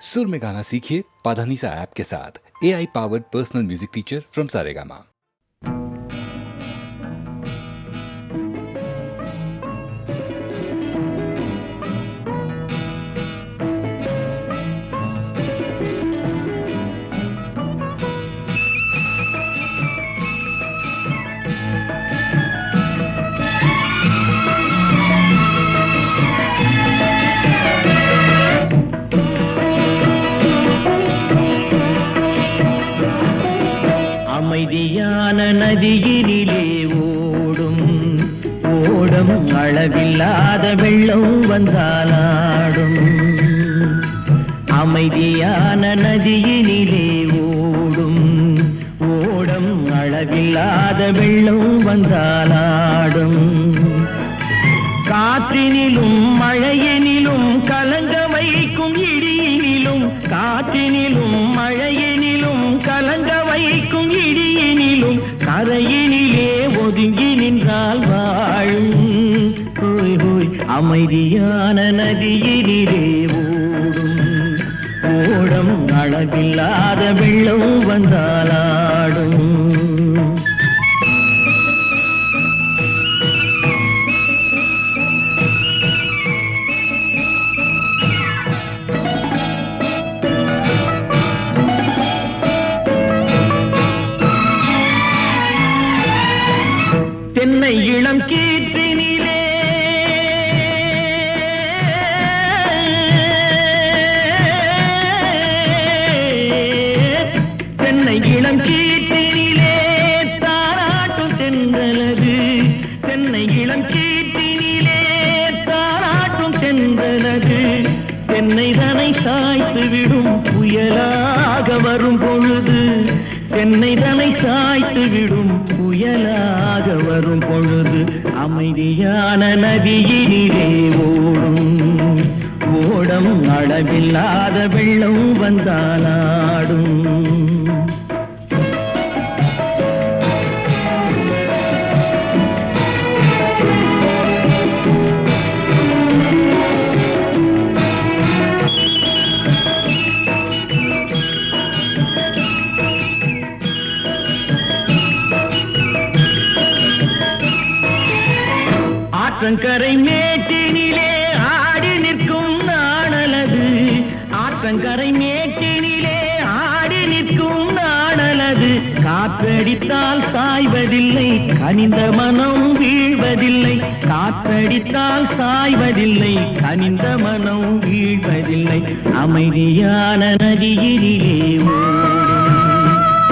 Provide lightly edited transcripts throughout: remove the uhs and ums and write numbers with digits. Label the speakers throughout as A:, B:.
A: सुर में गाना सीखिए पाधानीसा ऐप के साथ। AI powered personal music teacher from Saregama.
B: அமைதியான நதியினிலே ஓடும் ஓடம் அளவில்லாத வெள்ளம் வந்தாலாடும். அமைதியான நதியினிலே ஓடும் ஓடம் அளவில்லாத வெள்ளம் வந்தாலாடும். காற்றினிலும் மழையினிலும் கலங்க வைக்கும் இடியினிலும், காற்றினிலும் மழையினிலும் கலங்க வைக்கும் இடியினிலும் கரையினிலே ஒதுங்கி நின்றால் வாழும். ஹோய் ஹோய் அமைதியான நதியினிலே ஓடும் ஓடம் அளவில்லாத வெள்ளம் வந்தாலாடும். தென்னை இளம் கீற்றினிலே தென்னை இளம் கீற்றினிலே தாராட்டும் தென்றலது. தென்னை இளம் கீற்றினிலே தாராட்டும் தென்றலது. தென்னை தனை சாய்த்து விடும் புயலாக வரும் பொழுது, தென்னை தனை சாய்த்து விடும் புயலாக வரும் பொழுது அமைதியான நதியினிலே ஓடும் ஓடம் அளவில்லாத வெள்ளம் வந்தாலாடும். ஆற்றங்கரை மேட்டினிலே ஆடி நிற்கும் நாணலது. ஆற்றங்கரை மேட்டினிலே ஆடி நிற்கும் நாணலது. காற்றடித்தால் சாய்வதில்லை, கனிந்த மனம் வீழ்வதில்லை. காற்றடித்தால் சாய்வதில்லை, கனிந்த மனம் வீழ்வதில்லை. அமைதியான நதியினிலே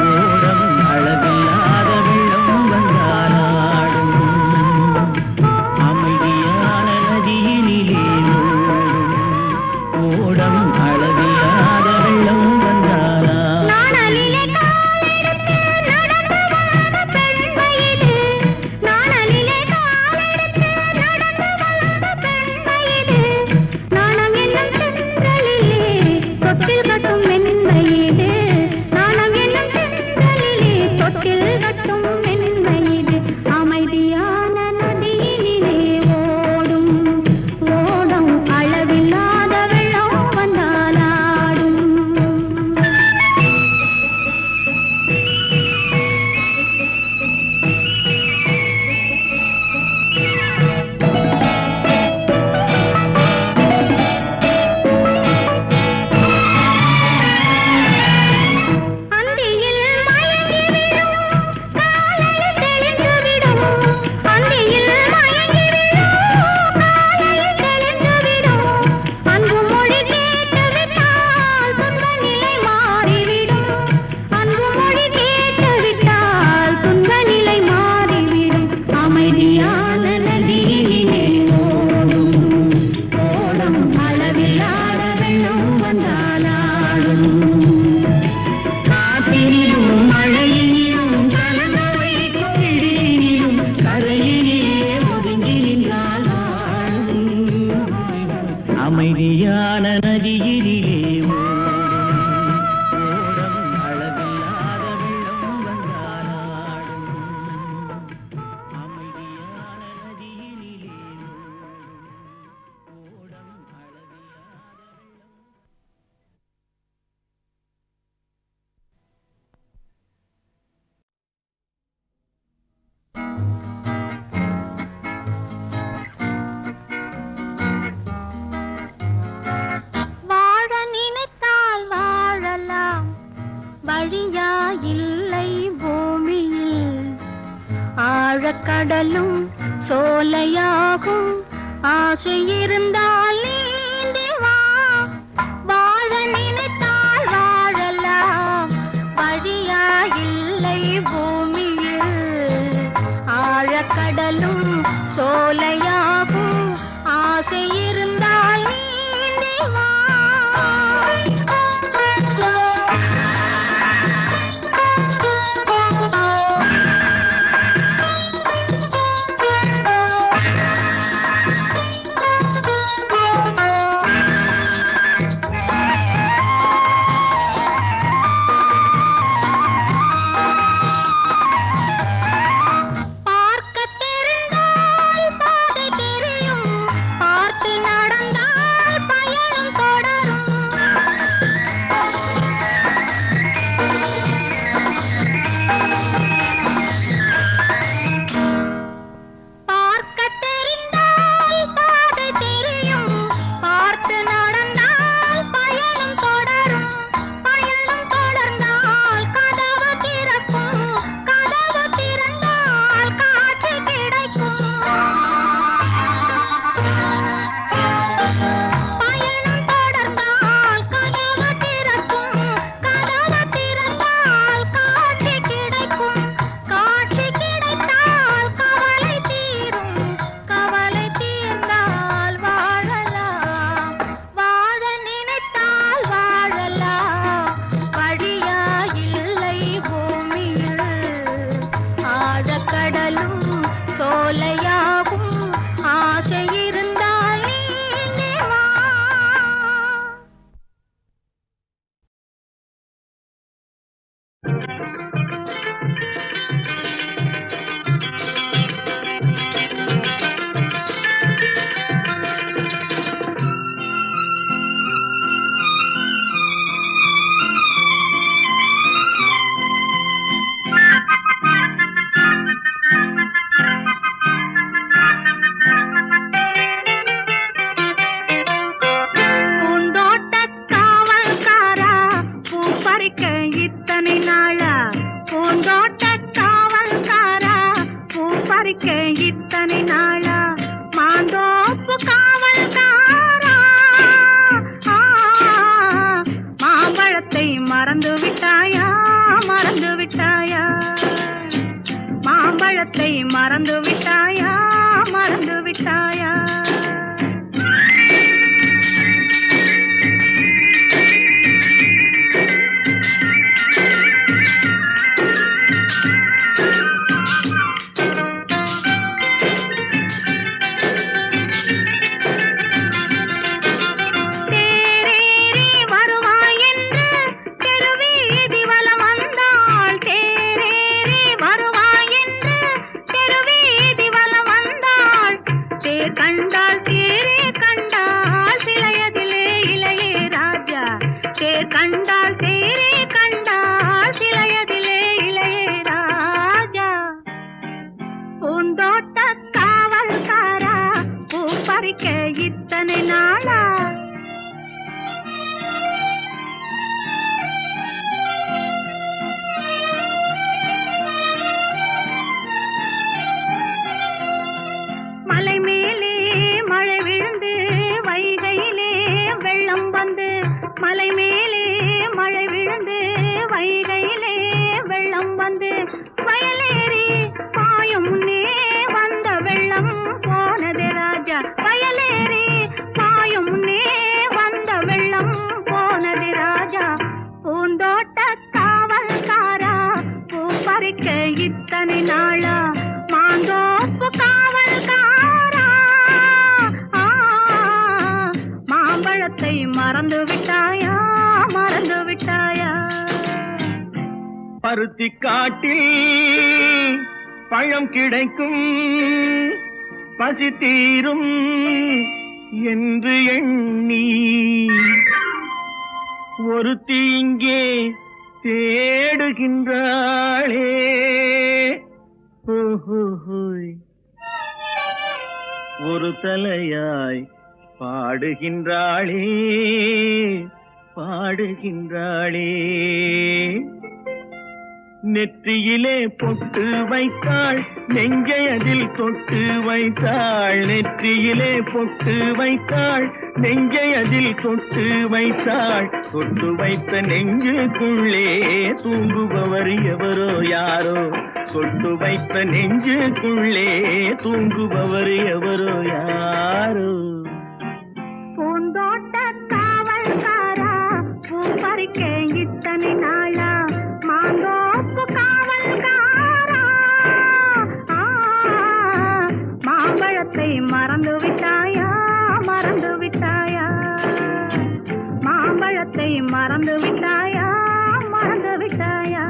B: ஓடம் அளவில்லாத வெள்ளம் வந்தாலாடும். அமைதியான நதியினிலே ஓடம் அளவில்லாத வெள்ளம் வந்தாலாடும்.
C: அளவில்லாத வெள்ளம் வந்தாலாடும். கடலும் சோலையாகும் ஆசை இருந்தால் நீந்தி வா வாழ நினைத்தால் வாழலாம் வழியா இல்லை பூமியில் ஆழக்கடலும் சோலையாகும் ஆசை இருந்தால் நீந்தி வா
B: பருத்தி காட்டில் பழம் கிடைக்கும் பசி தீரும் என்று எண்ணி ஒரு தீங்கே தேடுகின்றாளே. ஒரு தலையாய் பாடுகின்றாளே பாடுகின்றாளே. நெற்றியிலே பொட்டு வைத்தாள், நெஞ்சை அதில் தொட்டு வைத்தாள். நெற்றியிலே பொட்டு வைத்தாள், நெஞ்சை அதில் தொட்டு வைத்தாள். தொட்டு வைத்த நெஞ்சுக்குள்ளே தூங்குபவர் எவரோ யாரோ. தொட்டு வைத்த நெஞ்சுக்குள்ளே தூங்குபவர் எவரோ யாரோ.
C: பூந்தோட்ட காவல்காரா, பூ பறிக்க இத்தனை நாளா, மாந்தோப்பு காவல்காரா, மாம்பழத்தை மறந்து விட்டாயா, மறந்து விட்டாயா, மாம்பழத்தை மறந்து விட்டாயா, மறந்து விட்டாயா.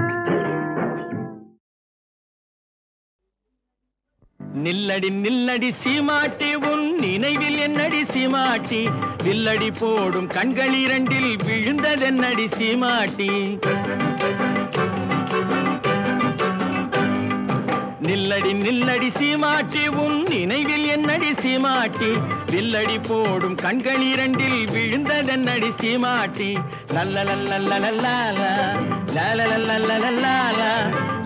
B: நில்லடி நில்லடி சீமாட்டி, உன் நினைவில் என்னடி சீமாட்டி. வில்லடி போடும் கண்கள் இரண்டில் விழுந்ததென்னடி சீமாட்டி. நில்லடி நில்லடி சீமாட்டி, உன் நினைவில் என்னடி சீமாட்டி. வில்லடி போடும் கண்கள் இரண்டில் விழுந்ததென்னடி சீமாட்டி. லல்லலல்லல்லலல்லா, லல்லலல்லல்லல்லா,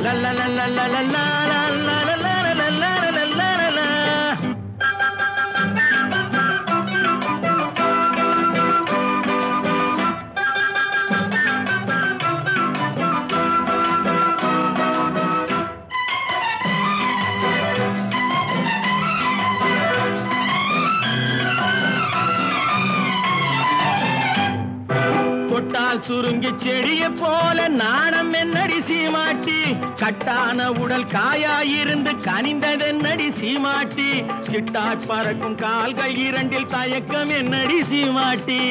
B: லல்லலல்லல்லல்லா. சுருங்கி செடிய போல நாணம் என்னடி சீமாட்டி. கட்டான உடல் காயாயிருந்து கனிந்ததென்னடி சீமாட்டி. சிட்டாய் பறக்கும் கால்கள் இரண்டில் தயக்கம் என்னடி சீமாட்டி.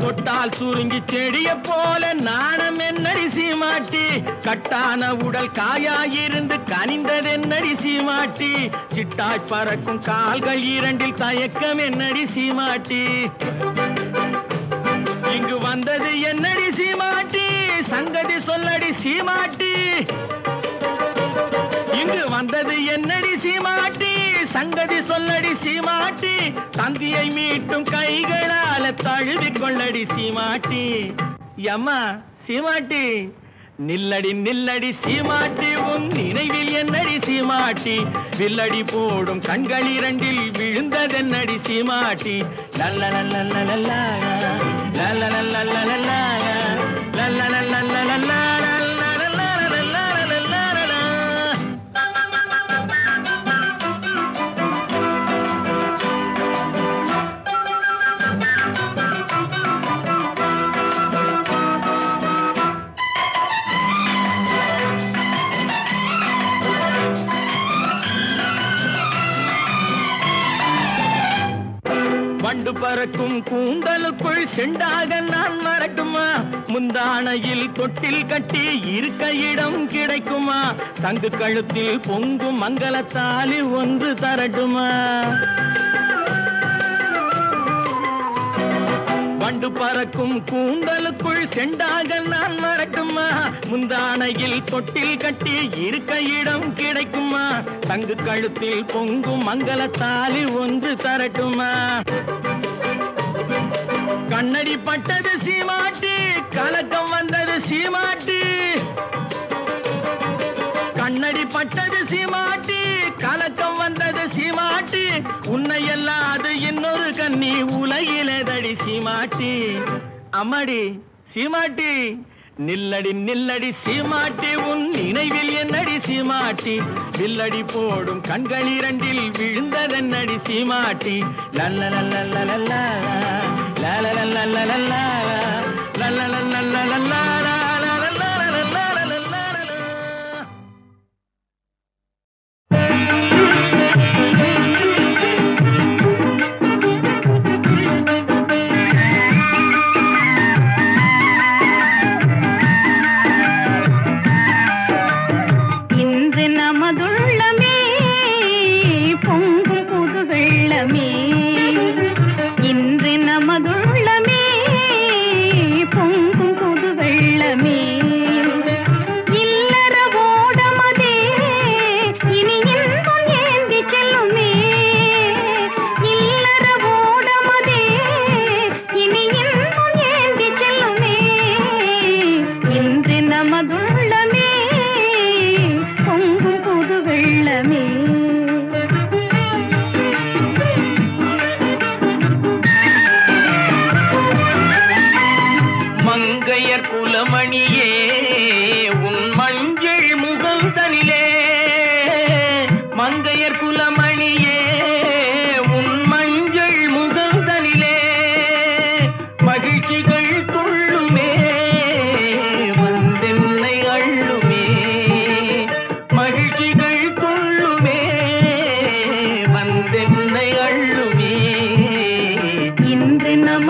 B: தொட்டால் சுருங்கி செடிய போல நாணம் என்னடி சீமாட்டி. கட்டான உடல் காயாயிருந்து கனிந்ததென்னடி சீமாட்டி. சிட்டாய் பறக்கும் கால்கள் இரண்டில் தயக்கம் என்னடி சீமாட்டி. இங்கு வந்தது என்னடி சீமாட்டி, சங்கதி சொல்லடி சீமாட்டி. இங்கு வந்தது என்னடி சீமாட்டி, சங்கதி சொல்லடி சீமாட்டி. தந்தியை மீட்டும் கைகளால தழுவிக் கொள்ளடி சீமாட்டி. அம்மா சீமாட்டி, நில்லடி நில்லடி சீமாட்டி, உன் நினைவில் என்னடி சீமாட்டி. வில்லடி போடும் கண்கள் இரண்டில் விழுந்ததென்னடி சீமாட்டி. லல்லலல்லல்லல்லா, லல்லலல்லல்லல்லா, லல்லலல்லல்லல்லா. வண்டு பறக்கும் கூந்தலுக்குள் செண்டாக நான் வரட்டுமா. முந்தானையில் தொட்டில் கட்டி இருக்க இடம் கிடைக்குமா. சங்கு கழுத்தில் பொங்கும் மங்களத்தாலி ஒன்று தரட்டுமா. வண்டு பறக்கும் கூந்தலுக்குள் செண்டாக நான் வரட்டுமா. முந்தானையில் தொட்டில் கட்டி இருக்க இடம் கிடைக்குமா. தங்கு கழுத்தில் பொங்கும் மங்களத்தாலி ஒன்று தரட்டுமா. கண்ணடி பட்டது சீமாட்டி, கலக்கம் வந்தது சீமாட்டி. கண்ணடி பட்டது சீமாட்டி, கலக்கம் வந்தது சீமாட்டி. உன்னை எல்லாது இன்னொரு கண்ணி உலகிலேதடி சீமாட்டி. அம்மாடி சீமாட்டி, நில்லடி நில்லடி சீமாட்டி, உன் நினைவில் என்னடி சீமாட்டி. வில்லடி போடும் கண்கள் இரண்டில் விழுந்ததென்னடி சீமாட்டி. லல்லலல்லல்லல்லா, லல்லலல்லல்லல்லா, லல்லலல்லல்லல்லா.
C: இன்று நமதுள்ளமே பொங்கும் புது வெள்ளமே.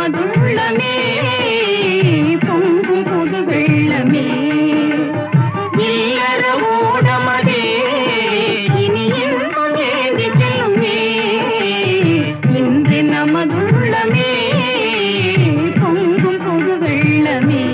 C: நமதுள்ளமே பொங்கும் புது வெள்ளமே
B: இல்லற ஓடமதே
C: இனி இன்பம் ஏந்தி செல்லுமே இன்று நமதுள்ளமே பொங்கும் புது வெள்ளமே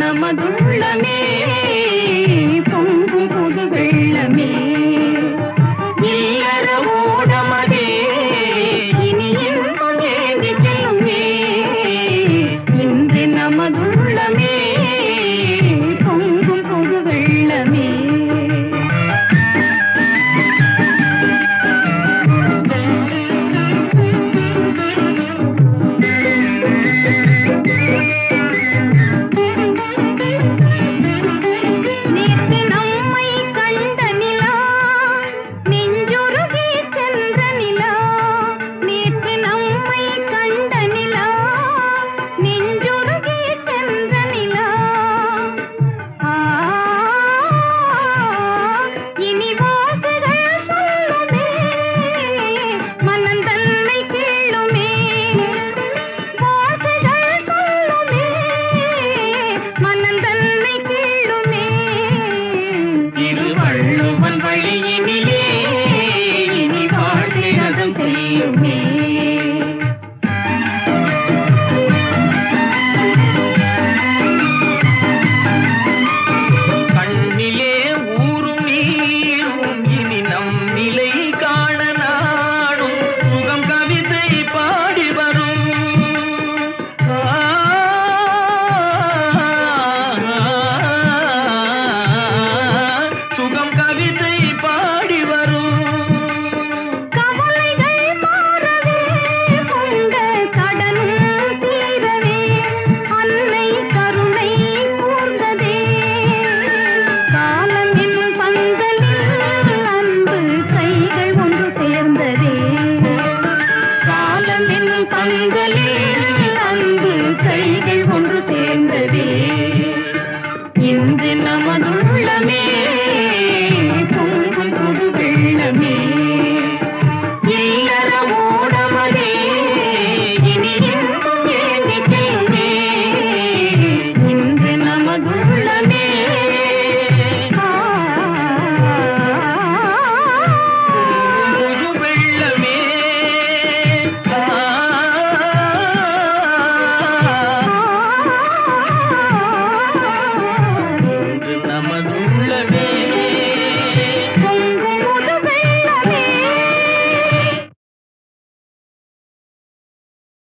B: நமதுள்ளமே